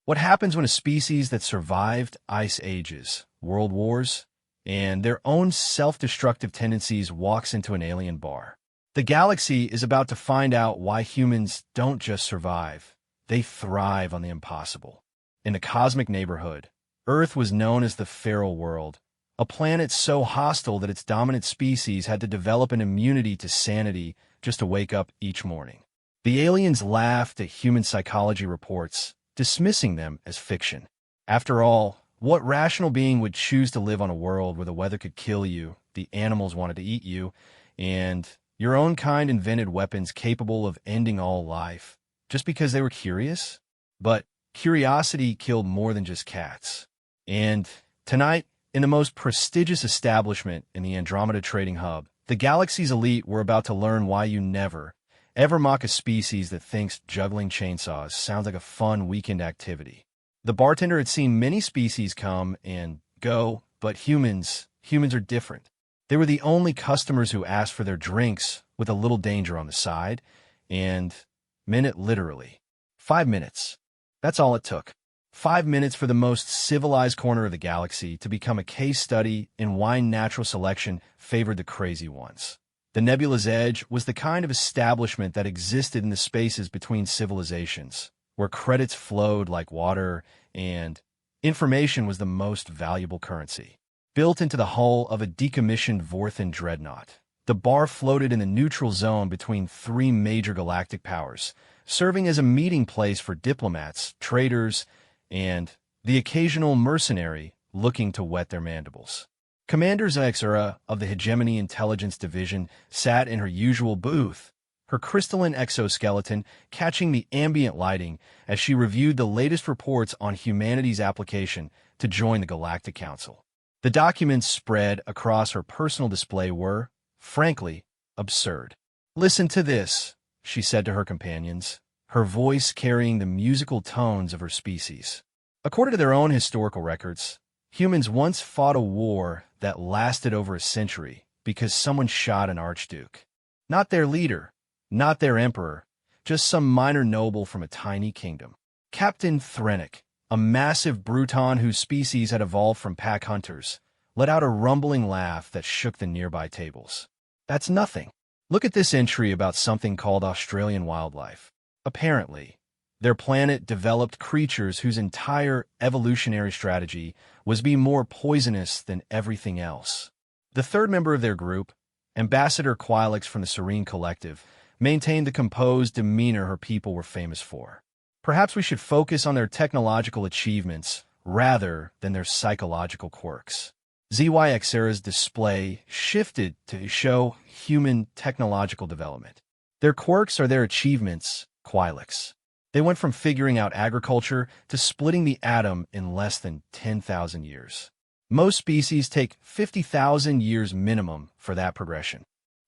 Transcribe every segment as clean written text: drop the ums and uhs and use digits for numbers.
What happens when a species that survived ice ages, world wars, and their own self-destructive tendencies walks into an alien bar? The galaxy is about to find out why humans don't just survive, they thrive on the impossible. In the cosmic neighborhood, Earth was known as the feral world, a planet so hostile that its dominant species had to develop an immunity to sanity just to wake up each morning. The aliens laughed at human psychology reports, dismissing them as fiction. After all, what rational being would choose to live on a world where the weather could kill you, the animals wanted to eat you, and your own kind invented weapons capable of ending all life, just because they were curious? But curiosity killed more than just cats. And tonight, in the most prestigious establishment in the Andromeda Trading Hub, the galaxy's elite were about to learn why you never, ever mock a species that thinks juggling chainsaws sounds like a fun weekend activity. The bartender had seen many species come and go, but humans are different. They were the only customers who asked for their drinks with a little danger on the side, and meant it literally. 5 minutes. That's all it took. 5 minutes for the most civilized corner of the galaxy to become a case study in why natural selection favored the crazy ones. The Nebula's Edge was the kind of establishment that existed in the spaces between civilizations, where credits flowed like water and information was the most valuable currency. Built into the hull of a decommissioned Vorthan dreadnought, the bar floated in the neutral zone between three major galactic powers, serving as a meeting place for diplomats, traders, and the occasional mercenary looking to whet their mandibles. Commander Xura of the Hegemony Intelligence Division sat in her usual booth, her crystalline exoskeleton catching the ambient lighting as she reviewed the latest reports on humanity's application to join the Galactic Council. The documents spread across her personal display were, frankly, absurd. "Listen to this," she said to her companions, her voice carrying the musical tones of her species. According to their own historical records, humans once fought a war that lasted over a century because someone shot an archduke. Not their leader, not their emperor, just some minor noble from a tiny kingdom. Captain Thrennic, a massive Bruton whose species had evolved from pack hunters, let out a rumbling laugh that shook the nearby tables. "That's nothing. Look at this entry about something called Australian wildlife. Apparently, their planet developed creatures whose entire evolutionary strategy was be more poisonous than everything else." The third member of their group, Ambassador Quilix from the Serene Collective, maintained the composed demeanor her people were famous for. "Perhaps we should focus on their technological achievements rather than their psychological quirks." ZYXera's display shifted to show human technological development. "Their quirks are their achievements, Quilix. They went from figuring out agriculture to splitting the atom in less than 10,000 years. Most species take 50,000 years minimum for that progression."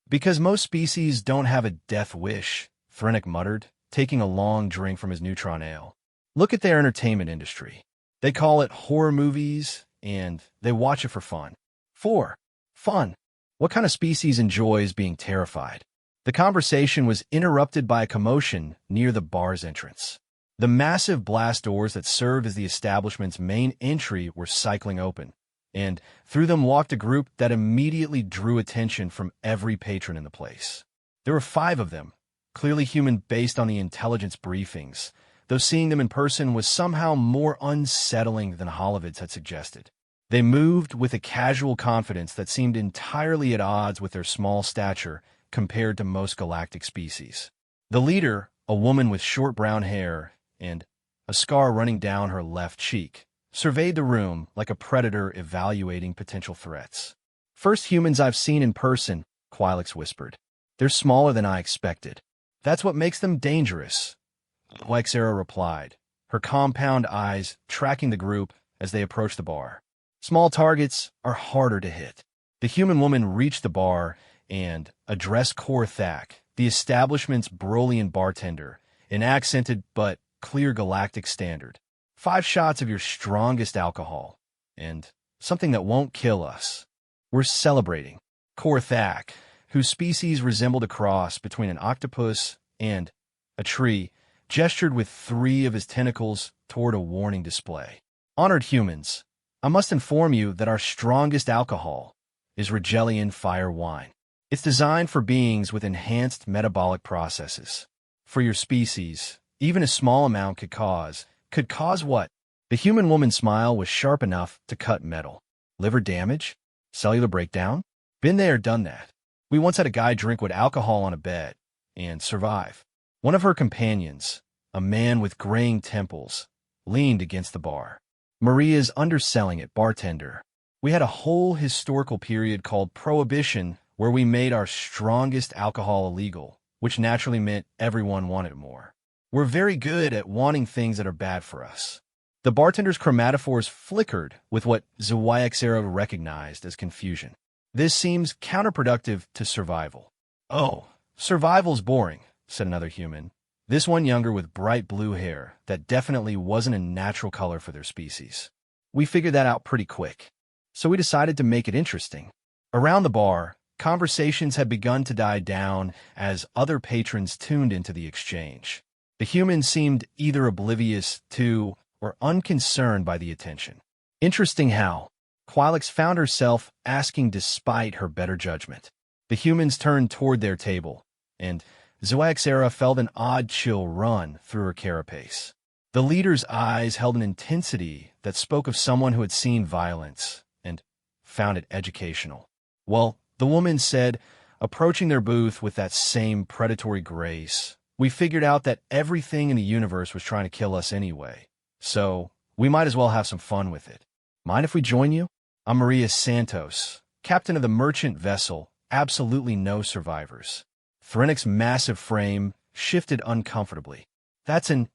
"Because most species don't have a death wish," Thrennic muttered, taking a long drink from his neutron ale. "Look at their entertainment industry. They call it horror movies, and they watch it for fun." Fun. What kind of species enjoys being terrified? The conversation was interrupted by a commotion near the bar's entrance. The massive blast doors that served as the establishment's main entry were cycling open, and through them walked a group that immediately drew attention from every patron in the place. There were 5 of them, clearly human based on the intelligence briefings, though seeing them in person was somehow more unsettling than Holovids had suggested. They moved with a casual confidence that seemed entirely at odds with their small stature compared to most galactic species. The leader, a woman with short brown hair and a scar running down her left cheek, surveyed the room like a predator evaluating potential threats. "First humans I've seen in person," Quilix whispered. "They're smaller than I expected. That's what makes them dangerous," Xera replied, her compound eyes tracking the group as they approached the bar. "Small targets are harder to hit." The human woman reached the bar and addressed Thak, the establishment's Brolian bartender, in accented but clear galactic standard. 5 shots of your strongest alcohol, and something that won't kill us. We're celebrating." Thak, whose species resembled a cross between an octopus and a tree, gestured with 3 of his tentacles toward a warning display. Honored humans, I must inform you that our strongest alcohol is Rigelian fire wine. It's designed for beings with enhanced metabolic processes. For your species, even a small amount could cause what? The human woman's smile was sharp enough to cut metal. Liver damage? Cellular breakdown? Been there, done that. We once had a guy drink with alcohol on a bed and survive. One of her companions, a man with graying temples, leaned against the bar. Maria's underselling it, bartender. We had a whole historical period called Prohibition where we made our strongest alcohol illegal, which naturally meant everyone wanted more. We're very good at wanting things that are bad for us. The bartender's chromatophores flickered with what Zhuaixera recognized as confusion. This seems counterproductive to survival. Oh, survival's boring, said another human. This one younger with bright blue hair that definitely wasn't a natural color for their species. We figured that out pretty quick. So we decided to make it interesting. Around the bar, conversations had begun to die down as other patrons tuned into the exchange. The humans seemed either oblivious to or unconcerned by the attention. Interesting how Quilix found herself asking despite her better judgment. The humans turned toward their table, and Zhuaixera felt an odd chill run through her carapace. The leader's eyes held an intensity that spoke of someone who had seen violence and found it educational. Well, the woman said, approaching their booth with that same predatory grace, we figured out that everything in the universe was trying to kill us anyway, so we might as well have some fun with it. Mind if we join you? I'm Maria Santos, captain of the merchant vessel, absolutely no survivors. Thrennic's massive frame shifted uncomfortably. That's an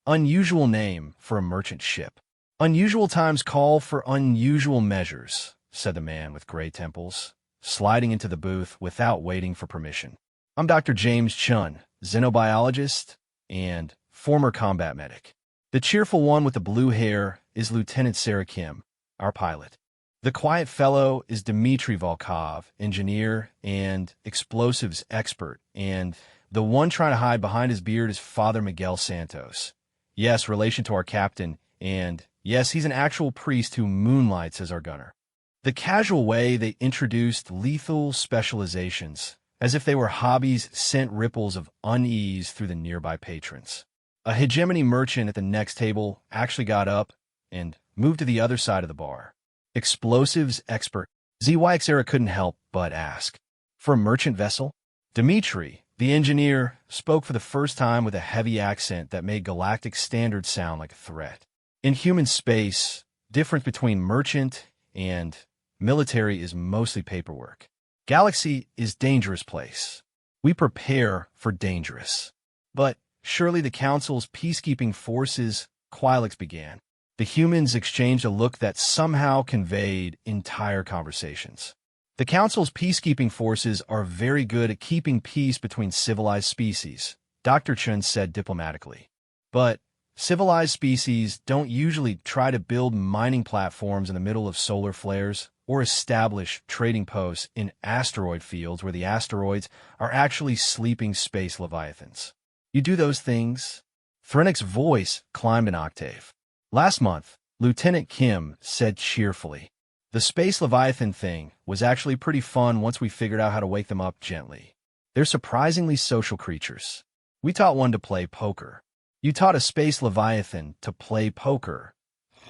unusual name for a merchant ship. Unusual times call for unusual measures, said the man with gray temples, sliding into the booth without waiting for permission. I'm Dr. James Chun, xenobiologist and former combat medic. The cheerful one with the blue hair is Lieutenant Sarah Kim, our pilot. The quiet fellow is Dmitry Volkov, engineer and explosives expert, and the one trying to hide behind his beard is Father Miguel Santos. Yes, relation to our captain, and yes, he's an actual priest who moonlights as our gunner. The casual way they introduced lethal specializations, as if they were hobbies, sent ripples of unease through the nearby patrons. A hegemony merchant at the next table actually got up and moved to the other side of the bar. Explosives expert. Zhuaixera couldn't help but ask. For a merchant vessel? Dmitry, the engineer, spoke for the first time with a heavy accent that made galactic standards sound like a threat. In human space, difference between merchant and military is mostly paperwork. Galaxy is dangerous place. We prepare for dangerous. But surely the Council's peacekeeping forces, Quilix began. The humans exchanged a look that somehow conveyed entire conversations. The Council's peacekeeping forces are very good at keeping peace between civilized species, Dr. Chun said diplomatically. But civilized species don't usually try to build mining platforms in the middle of solar flares or establish trading posts in asteroid fields where the asteroids are actually sleeping space leviathans. You do those things? Thrennic's voice climbed an octave. Last month, Lieutenant Kim said cheerfully, the space leviathan thing was actually pretty fun once we figured out how to wake them up gently. They're surprisingly social creatures. We taught one to play poker. You taught a space leviathan to play poker,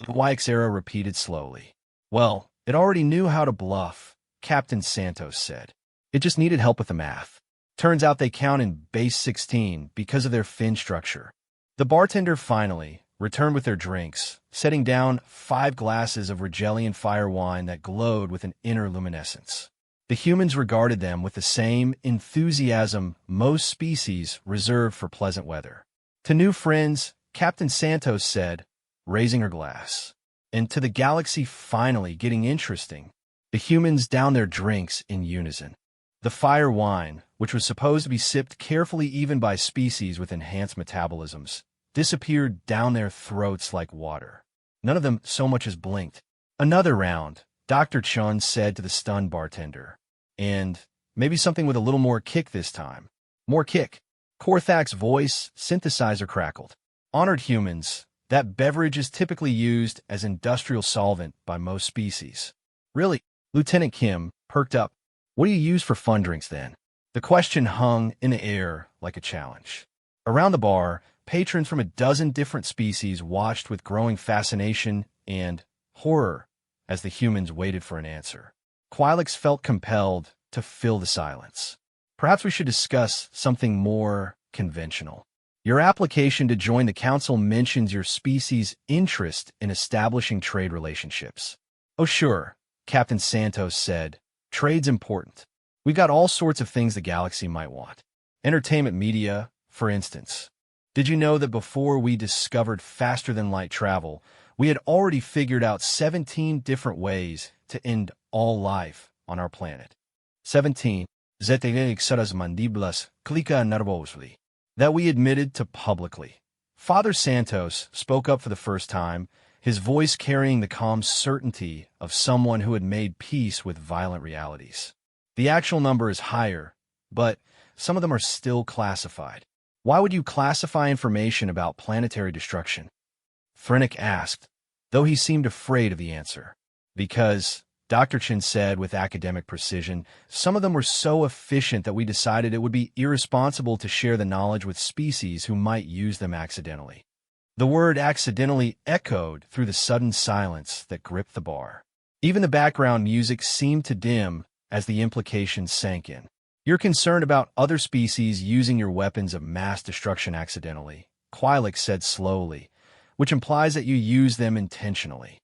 Zhuaixera repeated slowly. Well, it already knew how to bluff, Captain Santos said. It just needed help with the math. Turns out they count in base 16 because of their fin structure. The bartender finally returned with their drinks, setting down 5 glasses of Rigelian fire wine that glowed with an inner luminescence. The humans regarded them with the same enthusiasm most species reserve for pleasant weather. To new friends, Captain Santos said, raising her glass. And to the galaxy finally getting interesting, the humans downed their drinks in unison. The fire wine, which was supposed to be sipped carefully even by species with enhanced metabolisms, disappeared down their throats like water. None of them so much as blinked. Another round, Dr. Chun said to the stunned bartender. And maybe something with a little more kick this time. More kick. Korthak's voice synthesizer crackled. Honored humans, that beverage is typically used as industrial solvent by most species. Really? Lieutenant Kim perked up. What do you use for fun drinks then? The question hung in the air like a challenge. Around the bar, patrons from a dozen different species watched with growing fascination and horror as the humans waited for an answer. Quilix felt compelled to fill the silence. Perhaps we should discuss something more conventional. Your application to join the council mentions your species' interest in establishing trade relationships. Oh sure, Captain Santos said. Trade's important. We've got all sorts of things the galaxy might want. Entertainment media, for instance. Did you know that before we discovered faster-than-light travel, we had already figured out 17 different ways to end all life on our planet? 17. Mandiblas clica nervosely. That we admitted to publicly. Father Santos spoke up for the first time, his voice carrying the calm certainty of someone who had made peace with violent realities. The actual number is higher, but some of them are still classified. Why would you classify information about planetary destruction? Thrennick asked, though he seemed afraid of the answer. Because, Dr. Chin said with academic precision, some of them were so efficient that we decided it would be irresponsible to share the knowledge with species who might use them accidentally. The word accidentally echoed through the sudden silence that gripped the bar. Even the background music seemed to dim as the implications sank in. You're concerned about other species using your weapons of mass destruction accidentally, Quilix said slowly, which implies that you use them intentionally.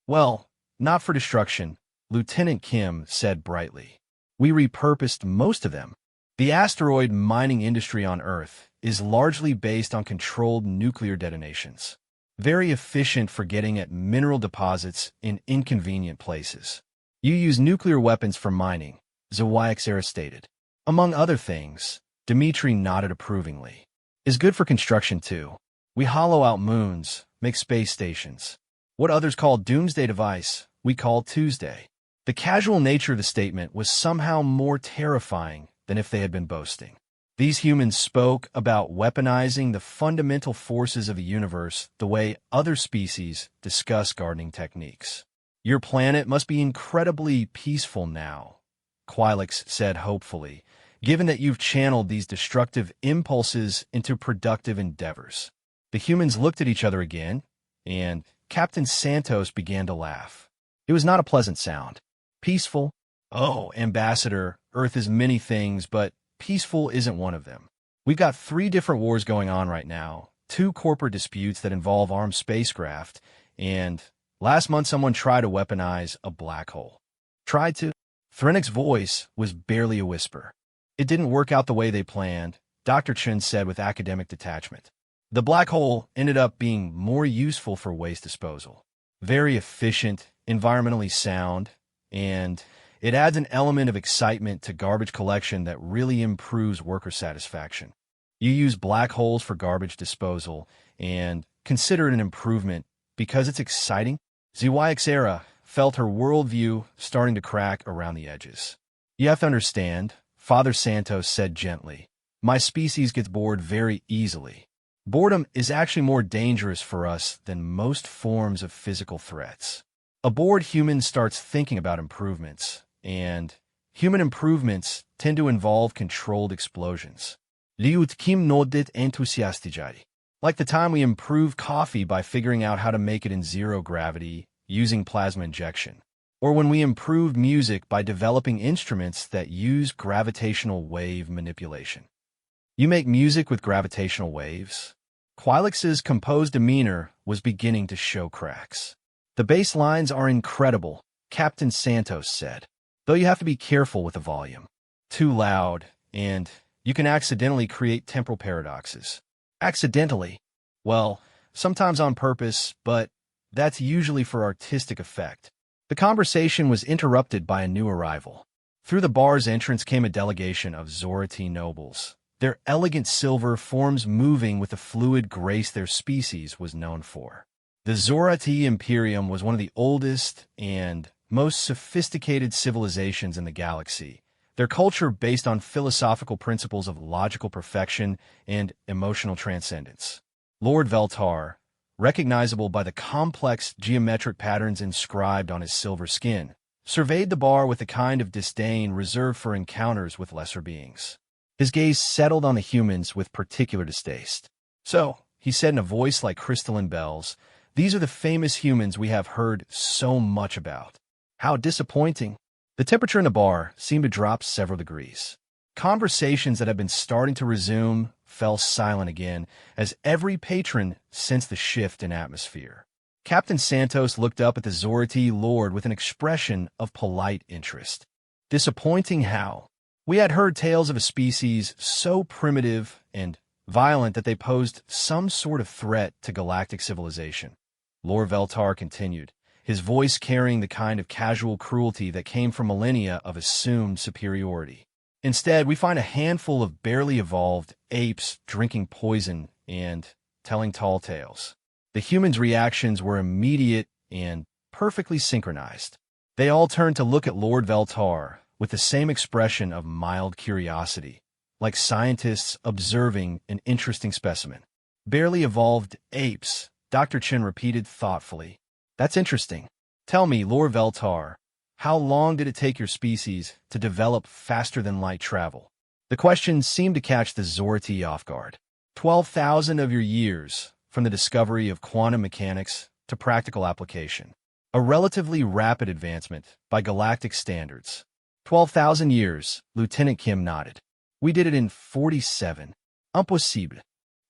Well, not for destruction, Lieutenant Kim said brightly. We repurposed most of them. The asteroid mining industry on Earth is largely based on controlled nuclear detonations. Very efficient for getting at mineral deposits in inconvenient places. You use nuclear weapons for mining, Zawyaxera stated. Among other things, Dmitri nodded approvingly. Is good for construction too. We hollow out moons, make space stations. What others call doomsday device, we call Tuesday. The casual nature of the statement was somehow more terrifying than if they had been boasting. These humans spoke about weaponizing the fundamental forces of the universe the way other species discuss gardening techniques. Your planet must be incredibly peaceful now, Quilix said hopefully, given that you've channeled these destructive impulses into productive endeavors. The humans looked at each other again, and Captain Santos began to laugh. It was not a pleasant sound. Peaceful? Oh, Ambassador, Earth is many things, but peaceful isn't one of them. We've got 3 different wars going on right now, 2 corporate disputes that involve armed spacecraft, and last month someone tried to weaponize a black hole. Tried to? Thrennick's voice was barely a whisper. It didn't work out the way they planned, Dr. Chen said with academic detachment. The black hole ended up being more useful for waste disposal. Very efficient, environmentally sound, and it adds an element of excitement to garbage collection that really improves worker satisfaction. You use black holes for garbage disposal and consider it an improvement because it's exciting. Zawyaxera felt her worldview starting to crack around the edges. You have to understand, Father Santos said gently, my species gets bored very easily. Boredom is actually more dangerous for us than most forms of physical threats. A bored human starts thinking about improvements, and human improvements tend to involve controlled explosions. Liut Kim nodded enthusiastically. Like the time we improved coffee by figuring out how to make it in zero gravity using plasma injection. Or when we improved music by developing instruments that use gravitational wave manipulation. You make music with gravitational waves? Quilix's composed demeanor was beginning to show cracks. The bass lines are incredible, Captain Santos said, though you have to be careful with the volume. Too loud, and you can accidentally create temporal paradoxes. Accidentally? Well, sometimes on purpose, but that's usually for artistic effect. The conversation was interrupted by a new arrival. Through the bar's entrance came a delegation of Zorati nobles. Their elegant silver forms moving with the fluid grace their species was known for. The Zorati Imperium was one of the oldest and most sophisticated civilizations in the galaxy, Their culture based on philosophical principles of logical perfection and emotional transcendence. Lord Veltar, recognizable by the complex geometric patterns inscribed on his silver skin, surveyed the bar with a kind of disdain reserved for encounters with lesser beings. His gaze settled on the humans with particular distaste. "So," he said in a voice like crystalline bells, "these are the famous humans we have heard so much about. How disappointing." The temperature in the bar seemed to drop several degrees. Conversations that had been starting to resume fell silent again as every patron sensed the shift in atmosphere. Captain Santos looked up at the Zorati Lord with an expression of polite interest. "Disappointing how? We had heard tales of a species so primitive and violent that they posed some sort of threat to galactic civilization." Lord Veltar continued, his voice carrying the kind of casual cruelty that came from millennia of assumed superiority. "Instead, we find a handful of barely evolved apes drinking poison and telling tall tales." The humans' reactions were immediate and perfectly synchronized. They all turned to look at Lord Veltar with the same expression of mild curiosity, like scientists observing an interesting specimen. "Barely evolved apes," Dr. Chen repeated thoughtfully. "That's interesting. Tell me, Lord Veltar, how long did it take your species to develop faster-than-light travel?" The question seemed to catch the Zorati off guard. 12,000 of your years, from the discovery of quantum mechanics to practical application. A relatively rapid advancement by galactic standards. 12,000 years, Lieutenant Kim nodded. "We did it in 47. Impossible."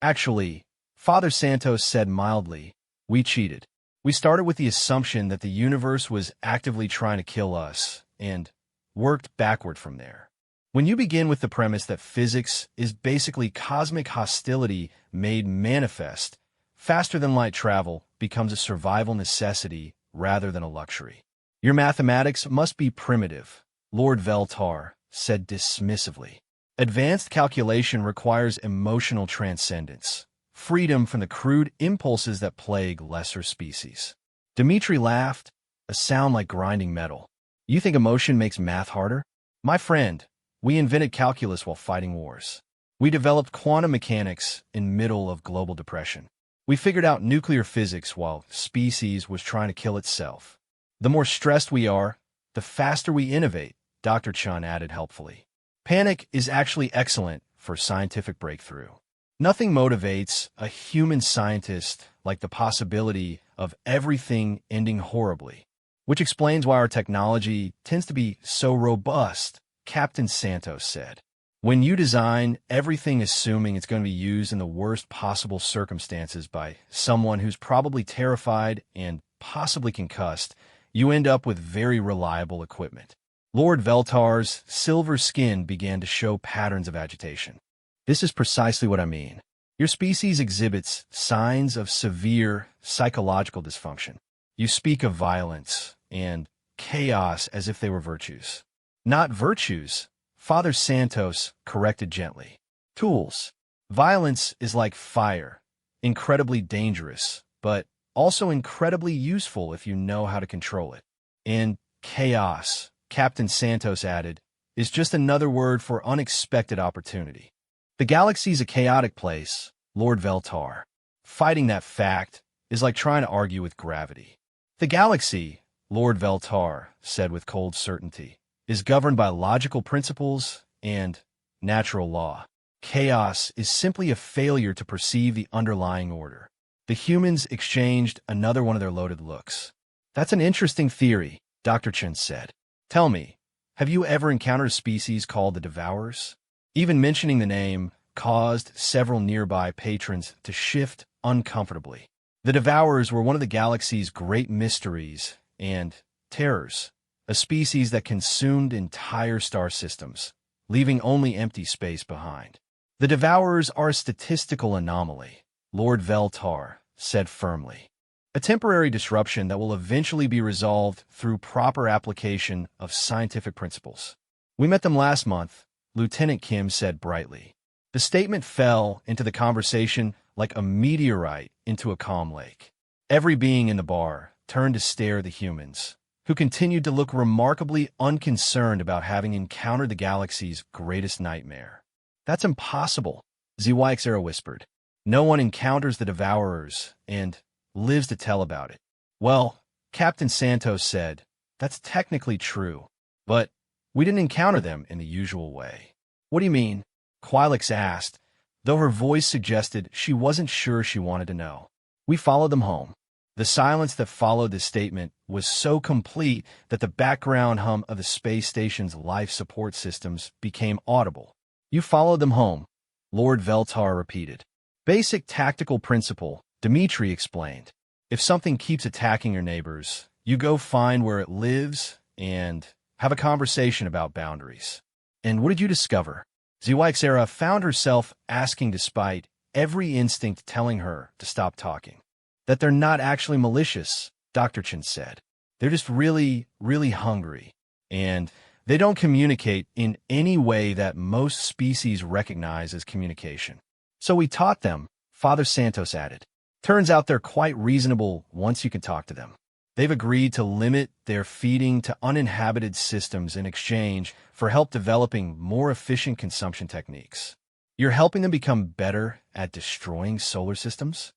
"Actually," Father Santos said mildly, "we cheated. We started with the assumption that the universe was actively trying to kill us, and worked backward from there. When you begin with the premise that physics is basically cosmic hostility made manifest, faster-than-light travel becomes a survival necessity rather than a luxury. Your mathematics must be primitive," Lord Veltar said dismissively. "Advanced calculation requires emotional transcendence, freedom from the crude impulses that plague lesser species." Dmitri laughed, a sound like grinding metal. "You think emotion makes math harder? My friend, we invented calculus while fighting wars. We developed quantum mechanics in middle of global depression. We figured out nuclear physics while species was trying to kill itself. The more stressed we are, the faster we innovate," Dr. Chun added helpfully. "Panic is actually excellent for scientific breakthrough. Nothing motivates a human scientist like the possibility of everything ending horribly, which explains why our technology tends to be so robust," Captain Santos said. "When you design everything assuming it's going to be used in the worst possible circumstances by someone who's probably terrified and possibly concussed, you end up with very reliable equipment." Lord Veltar's silver skin began to show patterns of agitation. "This is precisely what I mean. Your species exhibits signs of severe psychological dysfunction. You speak of violence and chaos as if they were virtues." "Not virtues," Father Santos corrected gently. "Tools. Violence is like fire, incredibly dangerous, but also incredibly useful if you know how to control it. And chaos," Captain Santos added, "is just another word for unexpected opportunity. The galaxy's a chaotic place, Lord Veltar. Fighting that fact is like trying to argue with gravity." "The galaxy," Lord Veltar said with cold certainty, "is governed by logical principles and natural law. Chaos is simply a failure to perceive the underlying order." The humans exchanged another one of their loaded looks. "That's an interesting theory," Dr. Chen said. "Tell me, have you ever encountered a species called the Devourers?" Even mentioning the name caused several nearby patrons to shift uncomfortably. The Devourers were one of the galaxy's great mysteries and terrors, a species that consumed entire star systems, leaving only empty space behind. "The Devourers are a statistical anomaly," Lord Veltar said firmly. "A temporary disruption that will eventually be resolved through proper application of scientific principles. We met them last month," Lieutenant Kim said brightly. The statement fell into the conversation like a meteorite into a calm lake. Every being in the bar turned to stare at the humans, who continued to look remarkably unconcerned about having encountered the galaxy's greatest nightmare. "That's impossible," ZYXera whispered. "No one encounters the Devourers and lives to tell about it." "Well," Captain Santos said, "that's technically true, but we didn't encounter them in the usual way." "What do you mean?" Quilix asked, though her voice suggested she wasn't sure she wanted to know. "We followed them home." The silence that followed this statement was so complete that the background hum of the space station's life support systems became audible. "You followed them home," Lord Veltar repeated. "Basic tactical principle," Dmitri explained. "If something keeps attacking your neighbors, you go find where it lives and have a conversation about boundaries." "And what did you discover?" ZYXera found herself asking despite every instinct telling her to stop talking. "That they're not actually malicious," Dr. Chen said. "They're just really, really hungry. And they don't communicate in any way that most species recognize as communication. So we taught them," Father Santos added. "Turns out they're quite reasonable once you can talk to them. They've agreed to limit their feeding to uninhabited systems in exchange for help developing more efficient consumption techniques." "You're helping them become better at destroying solar systems?"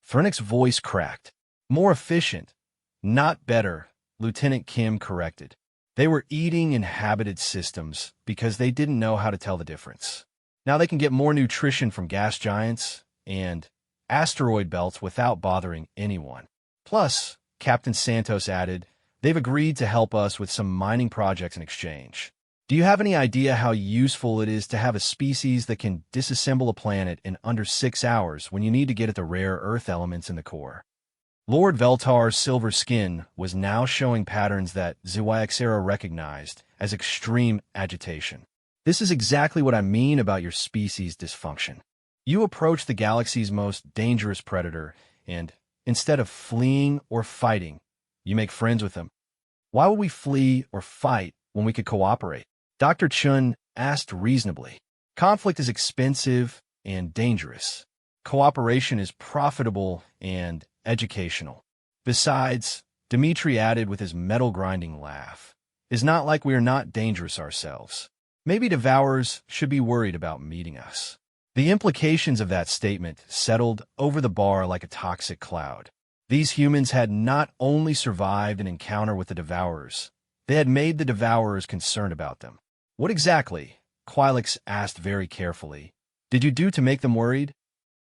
Threnick's voice cracked. "More efficient, not better," Lieutenant Kim corrected. "They were eating inhabited systems because they didn't know how to tell the difference. Now they can get more nutrition from gas giants and asteroid belts without bothering anyone. Plus," Captain Santos added, "they've agreed to help us with some mining projects in exchange. Do you have any idea how useful it is to have a species that can disassemble a planet in under 6 hours when you need to get at the rare Earth elements in the core?" Lord Veltar's silver skin was now showing patterns that ZYXera recognized as extreme agitation. "This is exactly what I mean about your species' dysfunction. You approach the galaxy's most dangerous predator, and instead of fleeing or fighting, you make friends with them. Why would we flee or fight when we could cooperate?" Dr. Chun asked reasonably. "Conflict is expensive and dangerous. Cooperation is profitable and educational. Besides," Dmitri added with his metal-grinding laugh, "it's not like we are not dangerous ourselves. Maybe Devourers should be worried about meeting us." The implications of that statement settled over the bar like a toxic cloud. These humans had not only survived an encounter with the Devourers, they had made the Devourers concerned about them. "What exactly," Quilix asked very carefully, "did you do to make them worried?"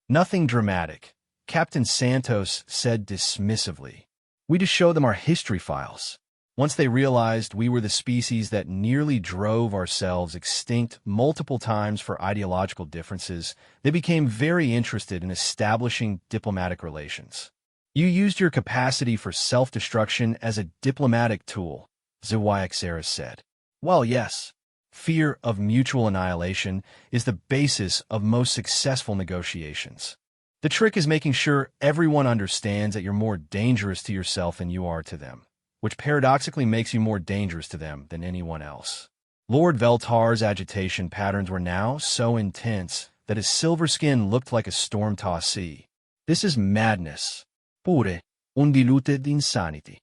"Nothing dramatic," Captain Santos said dismissively. "We just showed them our history files. Once they realized we were the species that nearly drove ourselves extinct multiple times for ideological differences, they became very interested in establishing diplomatic relations." "You used your capacity for self-destruction as a diplomatic tool," ZYXera said. "Well, yes. Fear of mutual annihilation is the basis of most successful negotiations. The trick is making sure everyone understands that you're more dangerous to yourself than you are to them, which paradoxically makes you more dangerous to them than anyone else." Lord Veltar's agitation patterns were now so intense that his silver skin looked like a storm-tossed sea. "This is madness. Pure, undiluted insanity."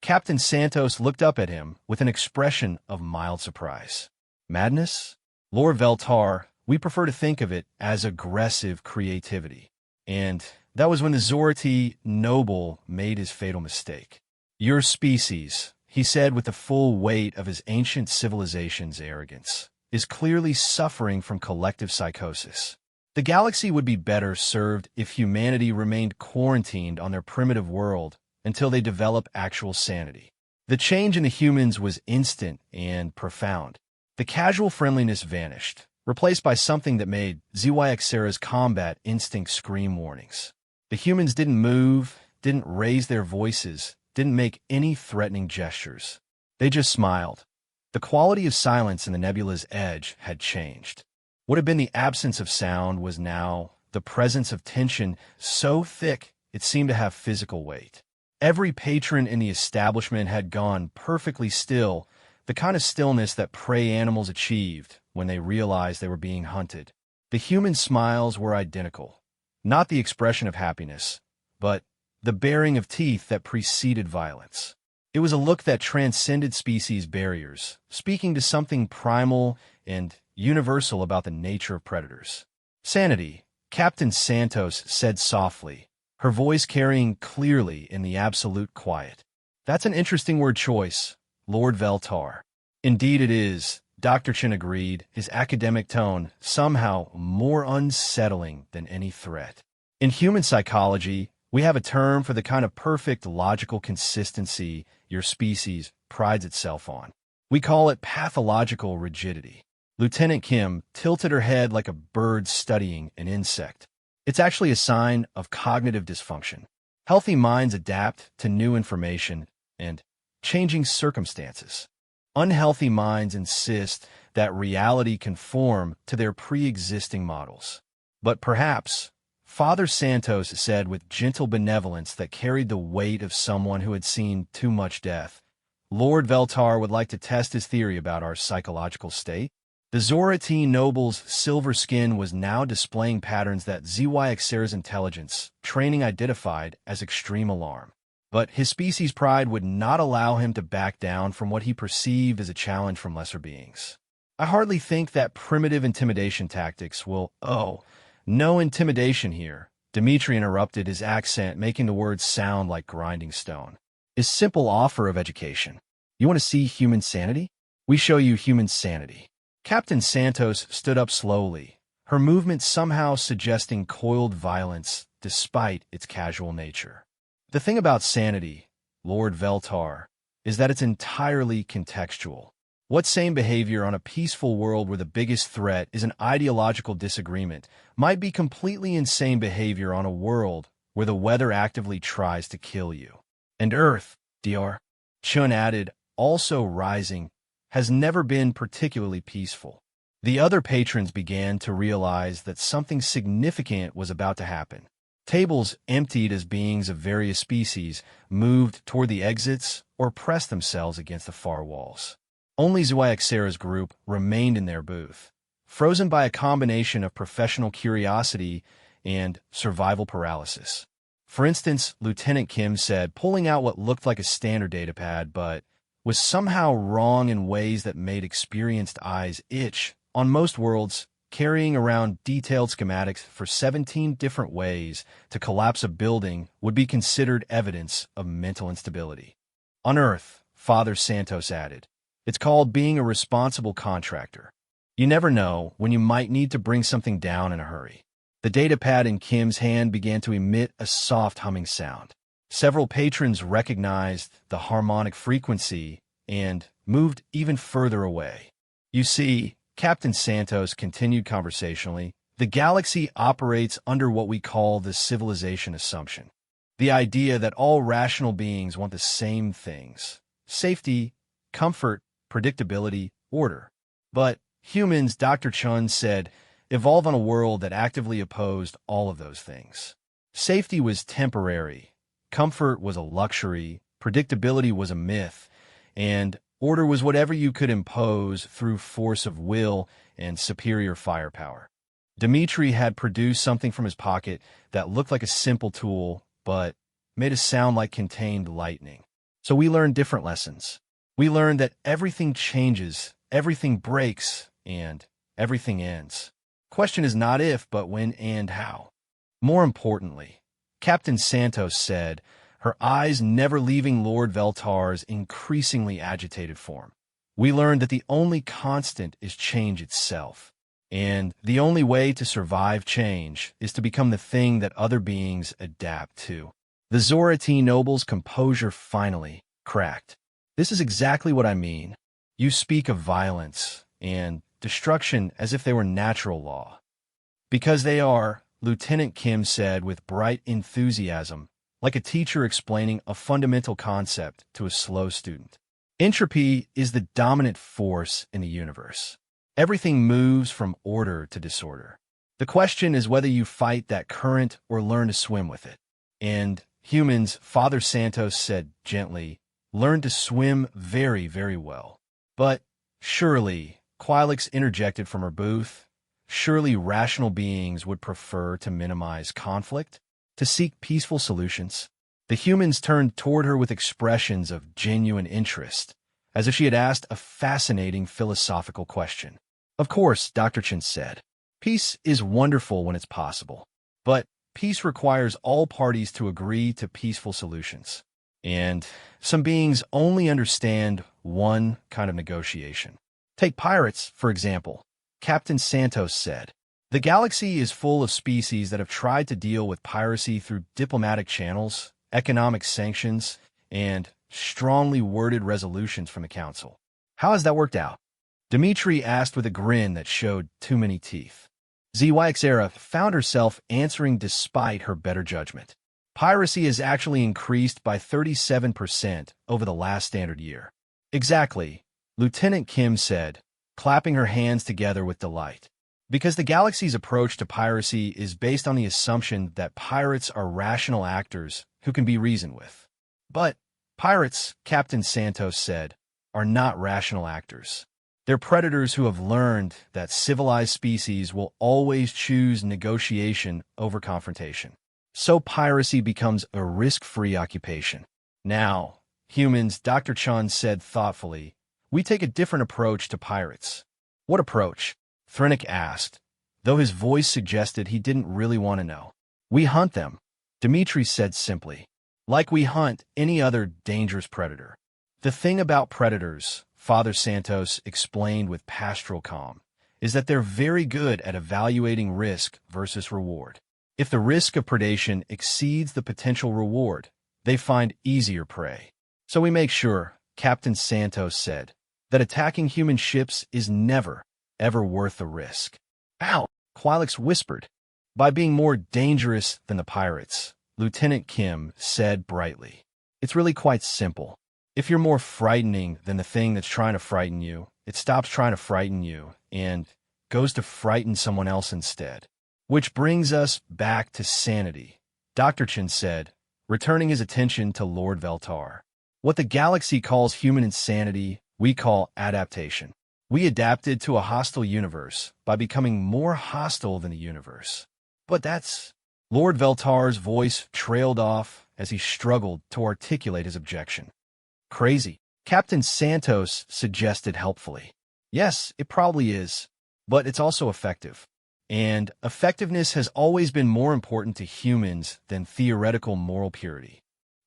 Captain Santos looked up at him with an expression of mild surprise. "Madness? Lord Veltar, we prefer to think of it as aggressive creativity. And that was when the Zorati noble made his fatal mistake. Your species," he said with the full weight of his ancient civilization's arrogance, "is clearly suffering from collective psychosis. The galaxy would be better served if humanity remained quarantined on their primitive world until they develop actual sanity." The change in the humans was instant and profound. The casual friendliness vanished, replaced by something that made ZYXera's combat instinct scream warnings. The humans didn't move, didn't raise their voices, didn't make any threatening gestures. They just smiled. The quality of silence in the nebula's edge had changed. What had been the absence of sound was now the presence of tension so thick it seemed to have physical weight. Every patron in the establishment had gone perfectly still, the kind of stillness that prey animals achieved when they realized they were being hunted. The human smiles were identical, not the expression of happiness, but the baring of teeth that preceded violence. It was a look that transcended species barriers, speaking to something primal and universal about the nature of predators. Sanity, Captain Santos said softly, her voice carrying clearly in the absolute quiet. That's an interesting word choice, Lord Veltar. Indeed it is, Dr. Chin agreed, his academic tone somehow more unsettling than any threat. In human psychology, we have a term for the kind of perfect logical consistency your species prides itself on. We call it pathological rigidity. Lieutenant Kim tilted her head like a bird studying an insect. It's actually a sign of cognitive dysfunction. Healthy minds adapt to new information and changing circumstances. Unhealthy minds insist that reality conform to their pre-existing models. But perhaps, Father Santos said with gentle benevolence that carried the weight of someone who had seen too much death, Lord Veltar would like to test his theory about our psychological state. The Zoratine noble's silver skin was now displaying patterns that ZYXER's intelligence training identified as extreme alarm. But his species' pride would not allow him to back down from what he perceived as a challenge from lesser beings. I hardly think that primitive intimidation tactics will— Oh, no intimidation here, Dmitri interrupted, his accent making the words sound like grinding stone. His simple offer of education. You want to see human sanity? We show you human sanity. Captain Santos stood up slowly, her movement somehow suggesting coiled violence despite its casual nature. The thing about sanity, Lord Veltar, is that it's entirely contextual. What same behavior on a peaceful world where the biggest threat is an ideological disagreement might be completely insane behavior on a world where the weather actively tries to kill you. And Earth, Dr. Chun added, also rising, has never been particularly peaceful. The other patrons began to realize that something significant was about to happen. Tables emptied as beings of various species moved toward the exits or pressed themselves against the far walls. Only ZYXER's group remained in their booth, frozen by a combination of professional curiosity and survival paralysis. For instance, Lieutenant Kim said, pulling out what looked like a standard datapad but was somehow wrong in ways that made experienced eyes itch. On most worlds, carrying around detailed schematics for 17 different ways to collapse a building would be considered evidence of mental instability. On Earth, Father Santos added, it's called being a responsible contractor. You never know when you might need to bring something down in a hurry. The datapad in Kim's hand began to emit a soft humming sound. Several patrons recognized the harmonic frequency and moved even further away. You see, Captain Santos continued conversationally, the galaxy operates under what we call the civilization assumption. The idea that all rational beings want the same things: safety, comfort, predictability, order. But humans, Dr. Chun said, evolved on a world that actively opposed all of those things. Safety was temporary, comfort was a luxury, predictability was a myth, and order was whatever you could impose through force of will and superior firepower. Dmitri had produced something from his pocket that looked like a simple tool, but made a sound like contained lightning. So we learned different lessons. We learned that everything changes, everything breaks, and everything ends. Question is not if, but when and how. More importantly, Captain Santos said, her eyes never leaving Lord Veltar's increasingly agitated form. We learned that the only constant is change itself, and the only way to survive change is to become the thing that other beings adapt to. The Zoratine noble's composure finally cracked. This is exactly what I mean. You speak of violence and destruction as if they were natural law. Because they are, Lieutenant Kim said with bright enthusiasm, like a teacher explaining a fundamental concept to a slow student. Entropy is the dominant force in the universe. Everything moves from order to disorder. The question is whether you fight that current or learn to swim with it. And humans, Father Santos said gently, learn to swim very, very well. But surely, Quilix interjected from her booth, surely rational beings would prefer to minimize conflict, to seek peaceful solutions. The humans turned toward her with expressions of genuine interest, as if she had asked a fascinating philosophical question. Of course, Dr. Chen said, peace is wonderful when it's possible, but peace requires all parties to agree to peaceful solutions. And some beings only understand one kind of negotiation. Take pirates, for example. Captain Santos said, the galaxy is full of species that have tried to deal with piracy through diplomatic channels, economic sanctions, and strongly worded resolutions from the Council. How has that worked out? Dmitri asked with a grin that showed too many teeth. ZYXera found herself answering despite her better judgment. Piracy has actually increased by 37% over the last standard year. Exactly, Lieutenant Kim said, clapping her hands together with delight. Because the galaxy's approach to piracy is based on the assumption that pirates are rational actors who can be reasoned with. But pirates, Captain Santos said, are not rational actors. They're predators who have learned that civilized species will always choose negotiation over confrontation. So piracy becomes a risk-free occupation. Now, humans, Dr. Chan said thoughtfully, we take a different approach to pirates. What approach? Thrennick asked, though his voice suggested he didn't really want to know. We hunt them, Dmitri said simply, like we hunt any other dangerous predator. The thing about predators, Father Santos explained with pastoral calm, is that they're very good at evaluating risk versus reward. If the risk of predation exceeds the potential reward, they find easier prey. So we make sure, Captain Santos said, that attacking human ships is never, ever worth the risk. Ow, Quilix whispered. By being more dangerous than the pirates, Lieutenant Kim said brightly. It's really quite simple. If you're more frightening than the thing that's trying to frighten you, it stops trying to frighten you and goes to frighten someone else instead. Which brings us back to sanity, Dr. Chen said, returning his attention to Lord Veltar. What the galaxy calls human insanity, we call adaptation. We adapted to a hostile universe by becoming more hostile than the universe. But that's... Lord Veltar's voice trailed off as he struggled to articulate his objection. Crazy, Captain Santos suggested helpfully. Yes, it probably is, but it's also effective. And effectiveness has always been more important to humans than theoretical moral purity.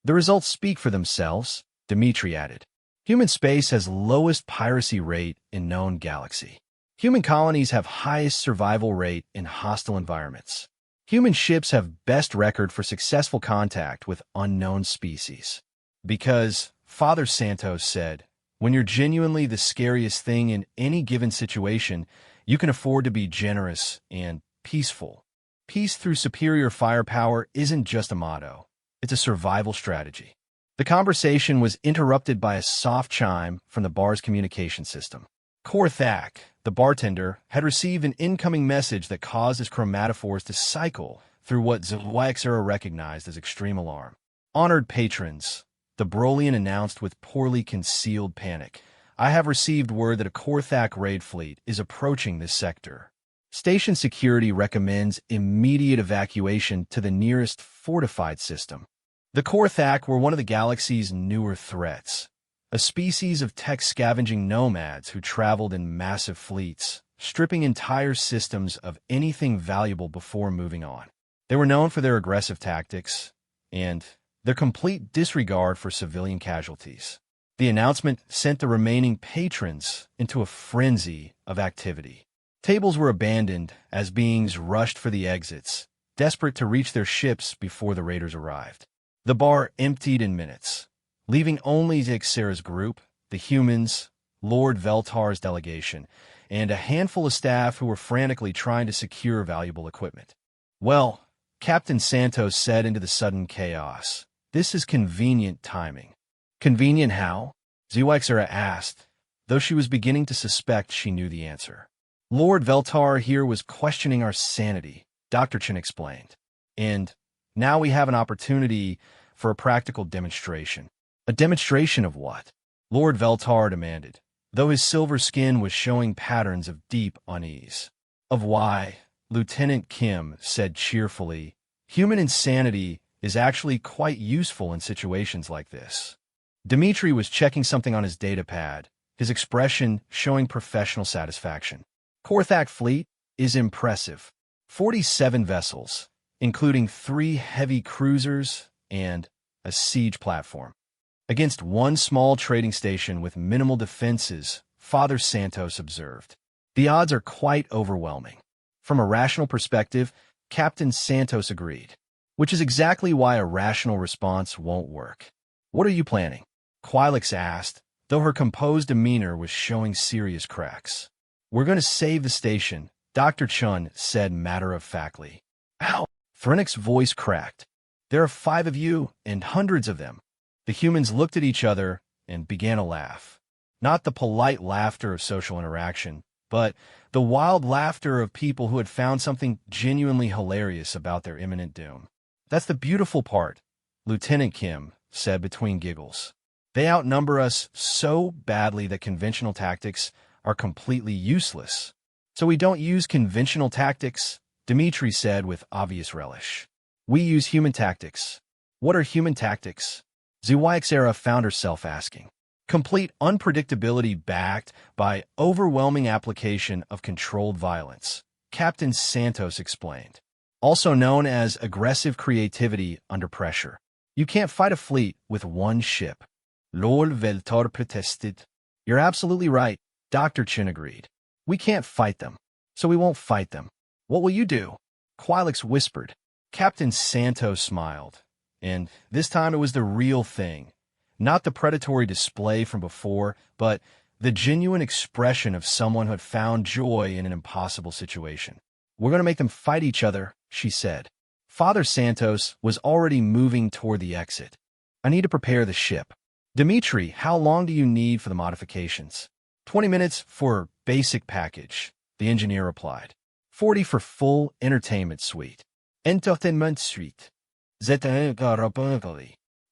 The results speak for themselves, Dmitri added. Human space has lowest piracy rate in known galaxy. Human colonies have highest survival rate in hostile environments. Human ships have best record for successful contact with unknown species. Because, Father Santos said, when you're genuinely the scariest thing in any given situation, you can afford to be generous and peaceful. Peace through superior firepower isn't just a motto. It's a survival strategy. The conversation was interrupted by a soft chime from the bar's communication system. Korthak, the bartender, had received an incoming message that caused his chromatophores to cycle through what ZYXera recognized as extreme alarm. Honored patrons, the Brolian announced with poorly concealed panic. I have received word that a Korthak raid fleet is approaching this sector. Station security recommends immediate evacuation to the nearest fortified system. The Korthak were one of the galaxy's newer threats, a species of tech-scavenging nomads who traveled in massive fleets, stripping entire systems of anything valuable before moving on. They were known for their aggressive tactics and their complete disregard for civilian casualties. The announcement sent the remaining patrons into a frenzy of activity. Tables were abandoned as beings rushed for the exits, desperate to reach their ships before the raiders arrived. The bar emptied in minutes, leaving only ZYXera's group, the humans, Lord Veltar's delegation, and a handful of staff who were frantically trying to secure valuable equipment. Well, Captain Santos said into the sudden chaos, this is convenient timing. Convenient how? ZYXera asked, though she was beginning to suspect she knew the answer. Lord Veltar here was questioning our sanity, Dr. Chen explained. And now we have an opportunity for a practical demonstration. A demonstration of what? Lord Veltar demanded, though his silver skin was showing patterns of deep unease. Of why, Lieutenant Kim said cheerfully, human insanity is actually quite useful in situations like this. Dmitri was checking something on his datapad, his expression showing professional satisfaction. Korthak fleet is impressive. 47 vessels, including 3 heavy cruisers and a siege platform. Against one small trading station with minimal defenses, Father Santos observed. The odds are quite overwhelming. From a rational perspective, Captain Santos agreed, which is exactly why a rational response won't work. What are you planning? Quilix asked, though her composed demeanor was showing serious cracks. We're going to save the station, Dr. Chun said matter-of-factly. Ow! Thrennick's voice cracked. There are 5 of you, and hundreds of them. The humans looked at each other and began a laugh. Not the polite laughter of social interaction, but the wild laughter of people who had found something genuinely hilarious about their imminent doom. That's the beautiful part, Lieutenant Kim said between giggles. They outnumber us so badly that conventional tactics are completely useless. So we don't use conventional tactics, Dmitri said with obvious relish. We use human tactics. What are human tactics? Zhuaixera found herself asking. Complete unpredictability backed by overwhelming application of controlled violence, Captain Santos explained. Also known as aggressive creativity under pressure. You can't fight a fleet with one ship. Lord Veltor protested. You're absolutely right, Dr. Chin agreed. We can't fight them, so we won't fight them. What will you do? Quilix whispered. Captain Santos smiled, and this time it was the real thing. Not the predatory display from before, but the genuine expression of someone who had found joy in an impossible situation. We're going to make them fight each other, she said. Father Santos was already moving toward the exit. I need to prepare the ship. Dmitri, how long do you need for the modifications? 20 minutes for basic package, the engineer replied. 40 for full entertainment suite. Entertainment suite.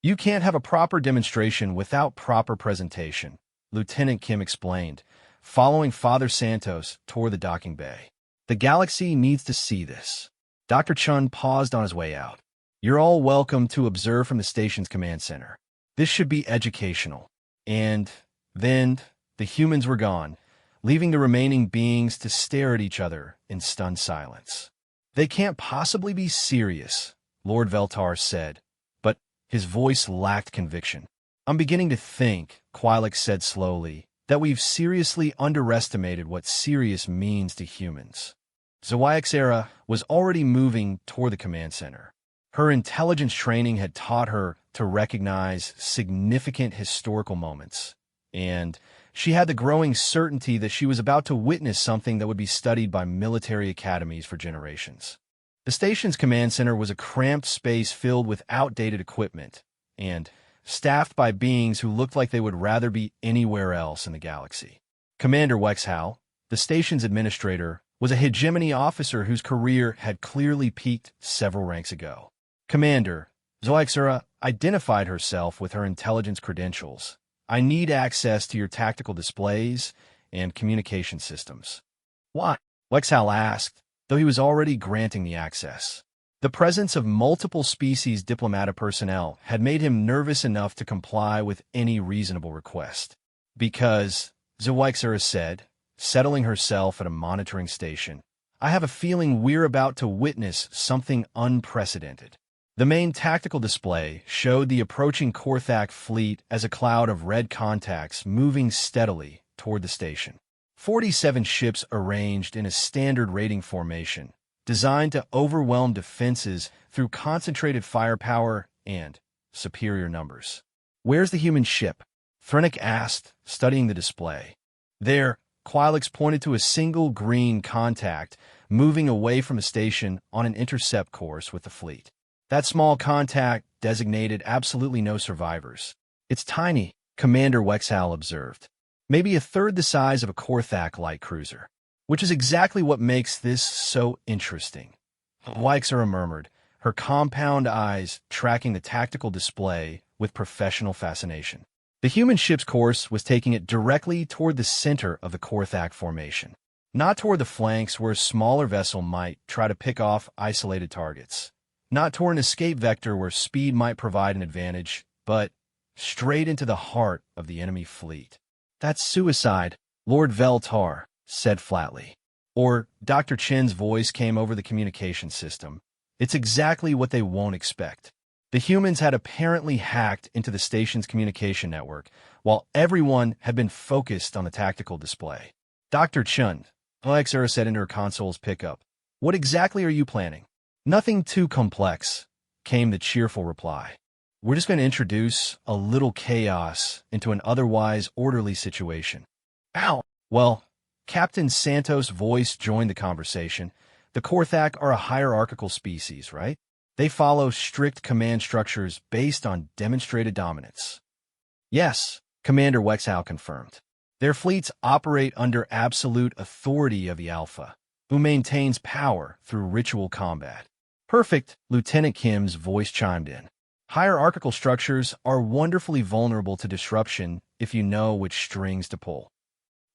You can't have a proper demonstration without proper presentation, Lieutenant Kim explained, following Father Santos toward the docking bay. The galaxy needs to see this. Dr. Chun paused on his way out. You're all welcome to observe from the station's command center. This should be educational. And then the humans were gone, leaving the remaining beings to stare at each other in stunned silence. They can't possibly be serious, Lord Veltar said, but his voice lacked conviction. I'm beginning to think, Quilix said slowly, that we've seriously underestimated what serious means to humans. Zhuaixera was already moving toward the command center. Her intelligence training had taught her to recognize significant historical moments, and she had the growing certainty that she was about to witness something that would be studied by military academies for generations. The station's command center was a cramped space filled with outdated equipment and staffed by beings who looked like they would rather be anywhere else in the galaxy. Commander Wexhal, the station's administrator, was a hegemony officer whose career had clearly peaked several ranks ago. Commander, Zhuaixera identified herself with her intelligence credentials. I need access to your tactical displays and communication systems. Why? Wexhal asked, though he was already granting the access. The presence of multiple species diplomata personnel had made him nervous enough to comply with any reasonable request. Because, Zhuaixera said, settling herself at a monitoring station, I have a feeling we're about to witness something unprecedented. The main tactical display showed the approaching Korthak fleet as a cloud of red contacts moving steadily toward the station. 47 ships arranged in a standard raiding formation, designed to overwhelm defenses through concentrated firepower and superior numbers. Where's the human ship? Thrennick asked, studying the display. There, Quilix pointed to a single green contact moving away from the station on an intercept course with the fleet. That small contact designated absolutely no survivors. It's tiny, Commander Wexhal observed. Maybe a third the size of a Korthak light cruiser. Which is exactly what makes this so interesting. Weixera murmured, her compound eyes tracking the tactical display with professional fascination. The human ship's course was taking it directly toward the center of the Korthak formation, not toward the flanks where a smaller vessel might try to pick off isolated targets. Not toward an escape vector where speed might provide an advantage, but straight into the heart of the enemy fleet. "That's suicide," Lord Veltar said flatly. Or Dr. Chen's voice came over the communication system. "It's exactly what they won't expect." The humans had apparently hacked into the station's communication network, while everyone had been focused on the tactical display. "Dr. Chen," Alexera said into her console's pickup, "what exactly are you planning?" "Nothing too complex," came the cheerful reply. "We're just going to introduce a little chaos into an otherwise orderly situation." "Ow!" "Well," Captain Santos' voice joined the conversation. "The Korthak are a hierarchical species, right? They follow strict command structures based on demonstrated dominance." "Yes," Commander Wexhau confirmed. "Their fleets operate under absolute authority of the Alpha, who maintains power through ritual combat." "Perfect," Lieutenant Kim's voice chimed in. "Hierarchical structures are wonderfully vulnerable to disruption if you know which strings to pull."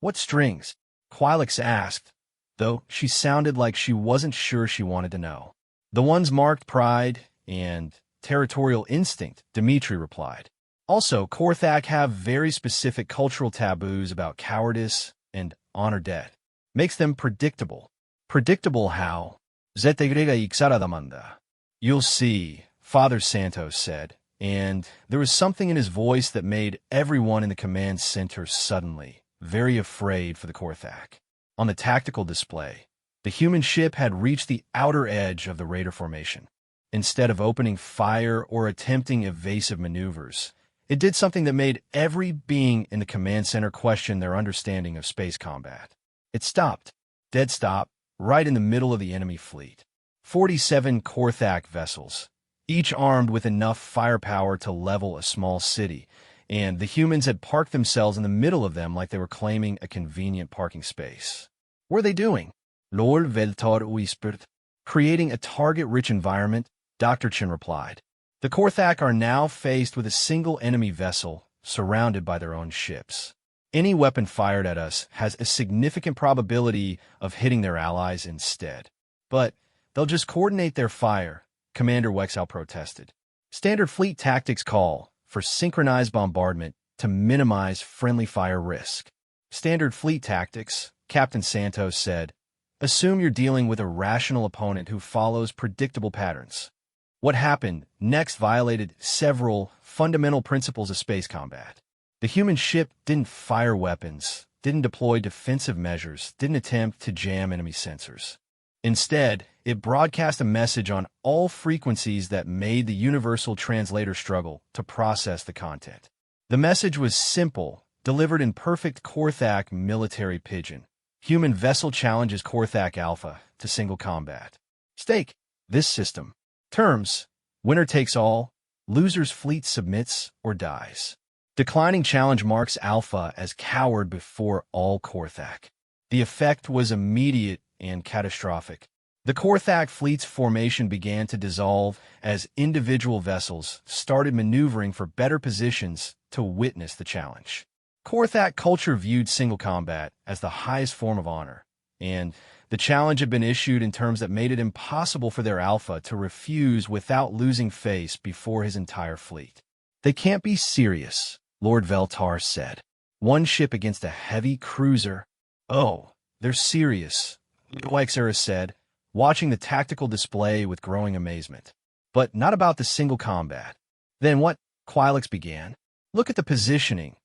"What strings?" Quilix asked, though she sounded like she wasn't sure she wanted to know. "The ones marked pride and territorial instinct," Dmitri replied. "Also, Korthak have very specific cultural taboos about cowardice and honor debt. Makes them predictable." "Predictable how?" "Zetegrega ixaradamanda." "You'll see," Father Santos said, and there was something in his voice that made everyone in the command center suddenly very afraid for the Korthak. On the tactical display, the human ship had reached the outer edge of the raider formation. Instead of opening fire or attempting evasive maneuvers, it did something that made every being in the command center question their understanding of space combat. It stopped, dead stop, right in the middle of the enemy fleet. 47 Korthak vessels, each armed with enough firepower to level a small city, and the humans had parked themselves in the middle of them like they were claiming a convenient parking space. "What are they doing?" Lord Veltar whispered. "Creating a target-rich environment," Dr. Chen replied. "The Korthak are now faced with a single enemy vessel surrounded by their own ships. Any weapon fired at us has a significant probability of hitting their allies instead. But they'll just coordinate their fire," Commander Wexhau protested. "Standard fleet tactics call for synchronized bombardment to minimize friendly fire risk." "Standard fleet tactics," Captain Santos said, "assume you're dealing with a rational opponent who follows predictable patterns." What happened next violated several fundamental principles of space combat. The human ship didn't fire weapons, didn't deploy defensive measures, didn't attempt to jam enemy sensors. Instead, it broadcast a message on all frequencies that made the universal translator struggle to process the content. The message was simple, delivered in perfect Korthak military pidgin. Human vessel challenges Korthak Alpha to single combat. Stake: this system. Terms: winner takes all, loser's fleet submits or dies. Declining challenge marks Alpha as coward before all Korthak. The effect was immediate and catastrophic. The Korthak fleet's formation began to dissolve as individual vessels started maneuvering for better positions to witness the challenge. Korthak culture viewed single combat as the highest form of honor, and the challenge had been issued in terms that made it impossible for their Alpha to refuse without losing face before his entire fleet. "They can't be serious," Lord Veltar said. "One ship against a heavy cruiser." "Oh, they're serious," Wexhau said, watching the tactical display with growing amazement. "But not about the single combat." "Then what?" Quilix began. "Look at the positioning,"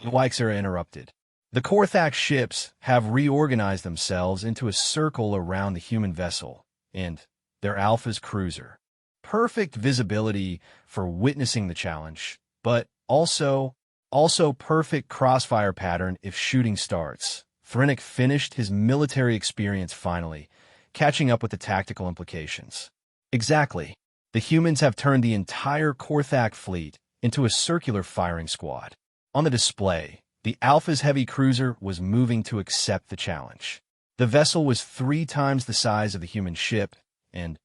Wexhau interrupted. "The Korthak ships have reorganized themselves into a circle around the human vessel and their Alpha's cruiser. Perfect visibility for witnessing the challenge, but also perfect crossfire pattern if shooting starts." Thrennick finished his military experience finally, catching up with the tactical implications. "Exactly. The humans have turned the entire Korthak fleet into a circular firing squad." On the display, the Alpha's heavy cruiser was moving to accept the challenge. The vessel was 3 times the size of the human ship and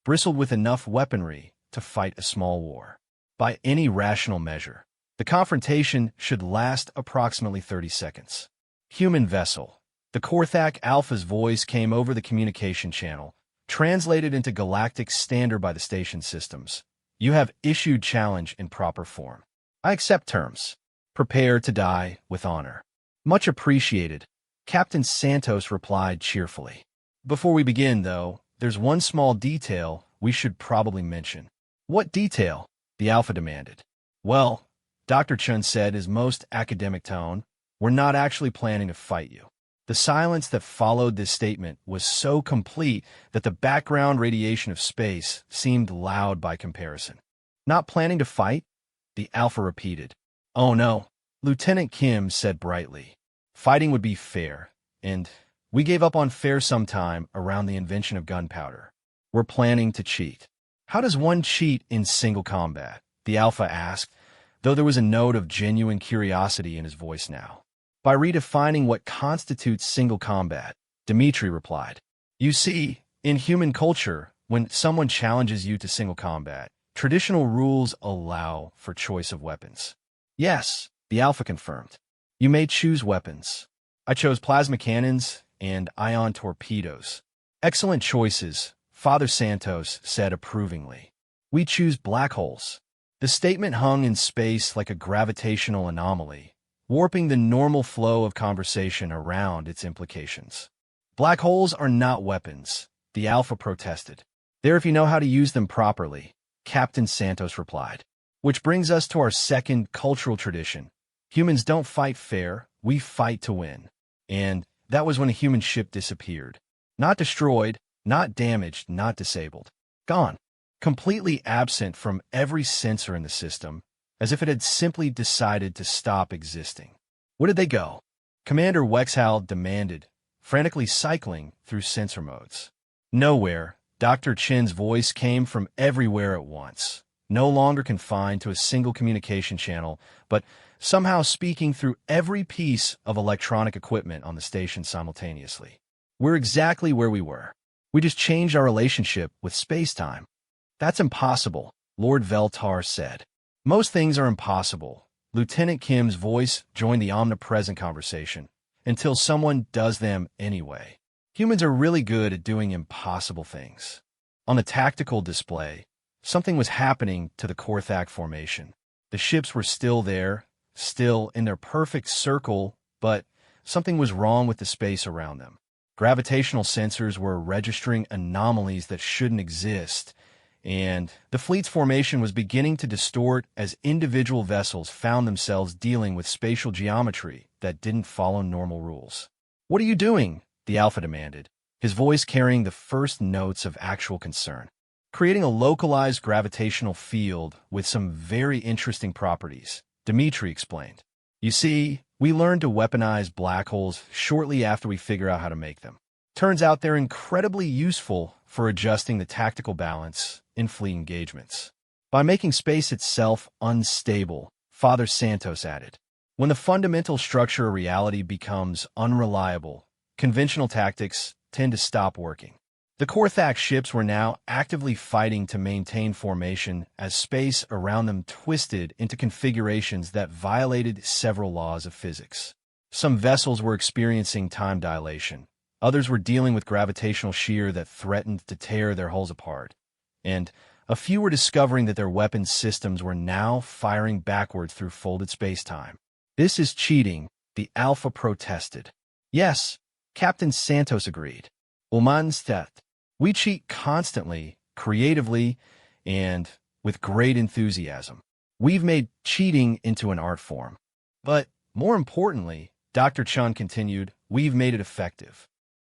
bristled with enough weaponry to fight a small war. By any rational measure, the confrontation should last approximately 30 seconds. "Human vessel." The Korthak Alpha's voice came over the communication channel, Translated into galactic standard by the station systems. You have issued challenge in proper form. I accept terms. Prepare to die with honor. Much appreciated, Captain Santos replied cheerfully. Before we begin, though, there's one small detail we should probably mention. What detail? The Alpha demanded. Well, Dr. Chun said in his most academic tone, we're not actually planning to fight you. The silence that followed this statement was so complete that the background radiation of space seemed loud by comparison. Not planning to fight? The Alpha repeated. Oh no, Lieutenant Kim said brightly. Fighting would be fair, and we gave up on fair sometime around the invention of gunpowder. We're planning to cheat. How does one cheat in single combat? The Alpha asked, though there was a note of genuine curiosity in his voice now. By redefining what constitutes single combat, Dmitri replied. You see, in human culture, when someone challenges you to single combat, traditional rules allow for choice of weapons. Yes, the Alpha confirmed. You may choose weapons. I chose plasma cannons and ion torpedoes. Excellent choices, Father Santos said approvingly. We choose black holes. The statement hung in space like a gravitational anomaly, warping the normal flow of conversation around its implications. Black holes are not weapons, the Alpha protested. They're if you know how to use them properly, Captain Santos replied. Which brings us to our second cultural tradition. Humans don't fight fair, we fight to win. And that was when a human ship disappeared. Not destroyed, not damaged, not disabled. Gone. Completely absent from every sensor in the system, as if it had simply decided to stop existing. Where did they go? Commander Wexhall demanded, frantically cycling through sensor modes. Nowhere. Dr. Chin's voice came from everywhere at once, no longer confined to a single communication channel, but somehow speaking through every piece of electronic equipment on the station simultaneously. We're exactly where we were. We just changed our relationship with space-time. That's impossible, Lord Veltar said. Most things are impossible. Lieutenant Kim's voice joined the omnipresent conversation, until someone does them anyway. Humans are really good at doing impossible things. On the tactical display, something was happening to the Korthak formation. The ships were still there, still in their perfect circle, but something was wrong with the space around them. Gravitational sensors were registering anomalies that shouldn't exist, and the fleet's formation was beginning to distort as individual vessels found themselves dealing with spatial geometry that didn't follow normal rules. What are you doing? The Alpha demanded, his voice carrying the first notes of actual concern. Creating a localized gravitational field with some very interesting properties, Dmitri explained. You see, we learned to weaponize black holes shortly after we figure out how to make them. Turns out they're incredibly useful for adjusting the tactical balance in fleet engagements. By making space itself unstable, Father Santos added. When the fundamental structure of reality becomes unreliable, conventional tactics tend to stop working. The Korthak ships were now actively fighting to maintain formation as space around them twisted into configurations that violated several laws of physics. Some vessels were experiencing time dilation. Others were dealing with gravitational shear that threatened to tear their hulls apart. And a few were discovering that their weapons systems were now firing backwards through folded space-time. This is cheating, the Alpha protested. Yes, Captain Santos agreed. Umanstet. We cheat constantly, creatively, and with great enthusiasm. We've made cheating into an art form. But more importantly, Dr. Chun continued, we've made it effective.